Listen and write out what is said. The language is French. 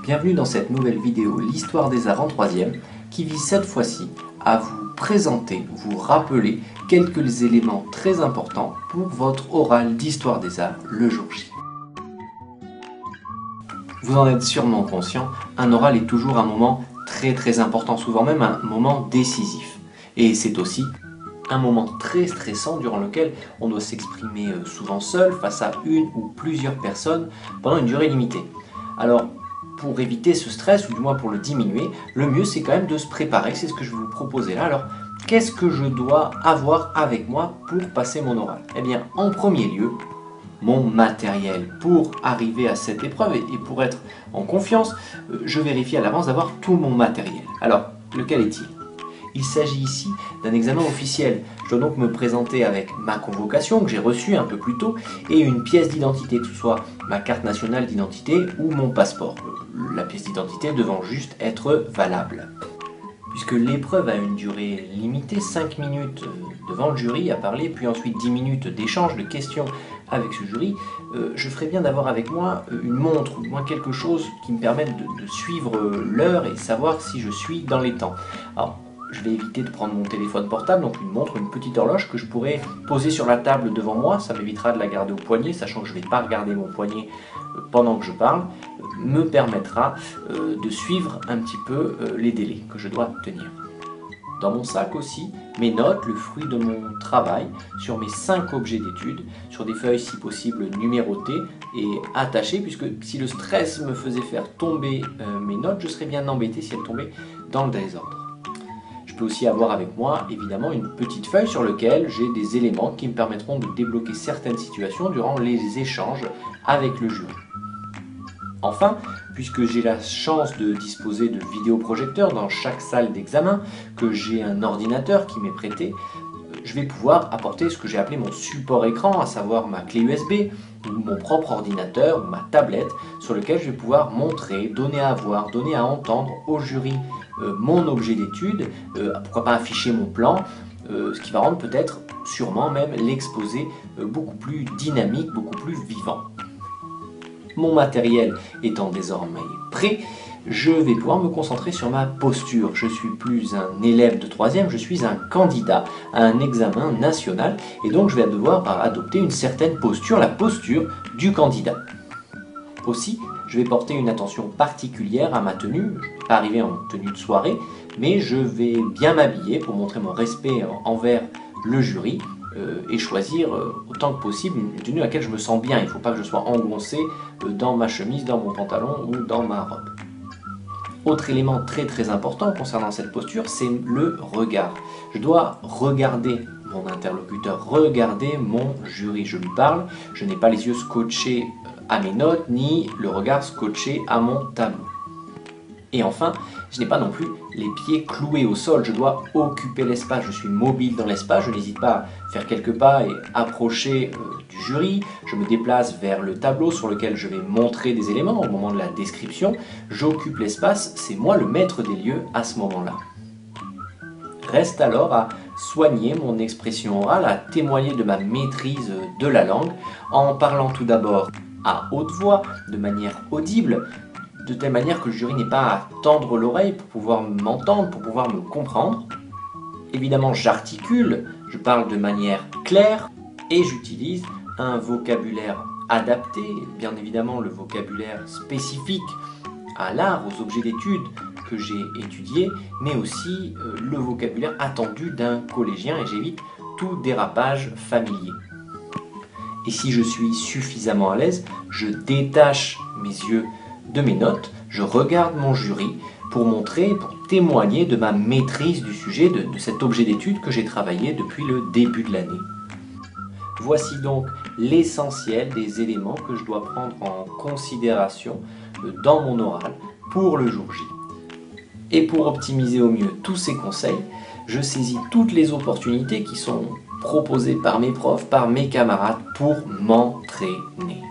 Bienvenue dans cette nouvelle vidéo L'Histoire des Arts en 3e qui vise cette fois-ci à vous présenter, vous rappeler quelques éléments très importants pour votre oral d'Histoire des Arts le jour J. Vous en êtes sûrement conscient, un oral est toujours un moment très important, souvent même un moment décisif. Et c'est aussi un moment très stressant durant lequel on doit s'exprimer souvent seul face à une ou plusieurs personnes pendant une durée limitée. Alors, pour éviter ce stress, ou du moins pour le diminuer, le mieux c'est quand même de se préparer, c'est ce que je vais vous proposer là. Alors, qu'est-ce que je dois avoir avec moi pour passer mon oral? Eh bien, en premier lieu, mon matériel. Pour arriver à cette épreuve et pour être en confiance, je vérifie à l'avance d'avoir tout mon matériel. Alors, lequel est-il? Il s'agit ici d'un examen officiel. Je dois donc me présenter avec ma convocation que j'ai reçue un peu plus tôt et une pièce d'identité, que ce soit ma carte nationale d'identité ou mon passeport. La pièce d'identité devant juste être valable. Puisque l'épreuve a une durée limitée, 5 minutes devant le jury à parler, puis ensuite 10 minutes d'échange, de questions avec ce jury, je ferais bien d'avoir avec moi une montre, ou moins quelque chose qui me permette de suivre l'heure et savoir si je suis dans les temps. Alors, je vais éviter de prendre mon téléphone portable, donc une montre, une petite horloge que je pourrais poser sur la table devant moi, ça m'évitera de la garder au poignet, sachant que je ne vais pas regarder mon poignet pendant que je parle, me permettra de suivre un petit peu les délais que je dois tenir. Dans mon sac aussi, mes notes, le fruit de mon travail, sur mes 5 objets d'études, sur des feuilles si possible numérotées et attachées, puisque si le stress me faisait faire tomber mes notes, je serais bien embêté si elles tombaient dans le désordre. Je peux aussi avoir avec moi évidemment une petite feuille sur laquelle j'ai des éléments qui me permettront de débloquer certaines situations durant les échanges avec le jury. Enfin, puisque j'ai la chance de disposer de vidéoprojecteurs dans chaque salle d'examen, que j'ai un ordinateur qui m'est prêté, je vais pouvoir apporter ce que j'ai appelé mon support écran, à savoir ma clé USB ou mon propre ordinateur ou ma tablette sur lequel je vais pouvoir montrer, donner à voir, donner à entendre au jury mon objet d'étude, pourquoi pas afficher mon plan, ce qui va rendre peut-être, sûrement même, l'exposé beaucoup plus dynamique, beaucoup plus vivant. Mon matériel étant désormais prêt, je vais pouvoir me concentrer sur ma posture. Je suis plus un élève de 3e, je suis un candidat à un examen national et donc je vais devoir adopter une certaine posture, la posture du candidat. Aussi, je vais porter une attention particulière à ma tenue. Je ne vais pas arriver en tenue de soirée, mais je vais bien m'habiller pour montrer mon respect envers le jury et choisir autant que possible une tenue à laquelle je me sens bien. Il ne faut pas que je sois engoncé dans ma chemise, dans mon pantalon ou dans ma robe. Autre élément très important concernant cette posture, c'est le regard. Je dois regarder mon interlocuteur, regarder mon jury. Je lui parle, je n'ai pas les yeux scotchés à mes notes, ni le regard scotché à mon tableau. Et enfin, je n'ai pas non plus les pieds cloués au sol, je dois occuper l'espace, je suis mobile dans l'espace, je n'hésite pas à faire quelques pas et approcher du jury, je me déplace vers le tableau sur lequel je vais montrer des éléments au moment de la description, j'occupe l'espace, c'est moi le maître des lieux à ce moment-là. Reste alors à soigner mon expression orale, à témoigner de ma maîtrise de la langue, en parlant tout d'abord à haute voix, de manière audible, de telle manière que le jury n'ait pas à tendre l'oreille pour pouvoir m'entendre, pour pouvoir me comprendre. Évidemment, j'articule, je parle de manière claire et j'utilise un vocabulaire adapté, bien évidemment le vocabulaire spécifique à l'art, aux objets d'études que j'ai étudiés, mais aussi le vocabulaire attendu d'un collégien et j'évite tout dérapage familier. Et si je suis suffisamment à l'aise, je détache mes yeux de mes notes, je regarde mon jury pour montrer, pour témoigner de ma maîtrise du sujet, de cet objet d'étude que j'ai travaillé depuis le début de l'année. Voici donc l'essentiel des éléments que je dois prendre en considération dans mon oral pour le jour J. Et pour optimiser au mieux tous ces conseils, je saisis toutes les opportunités qui sont proposées par mes profs, par mes camarades pour m'entraîner.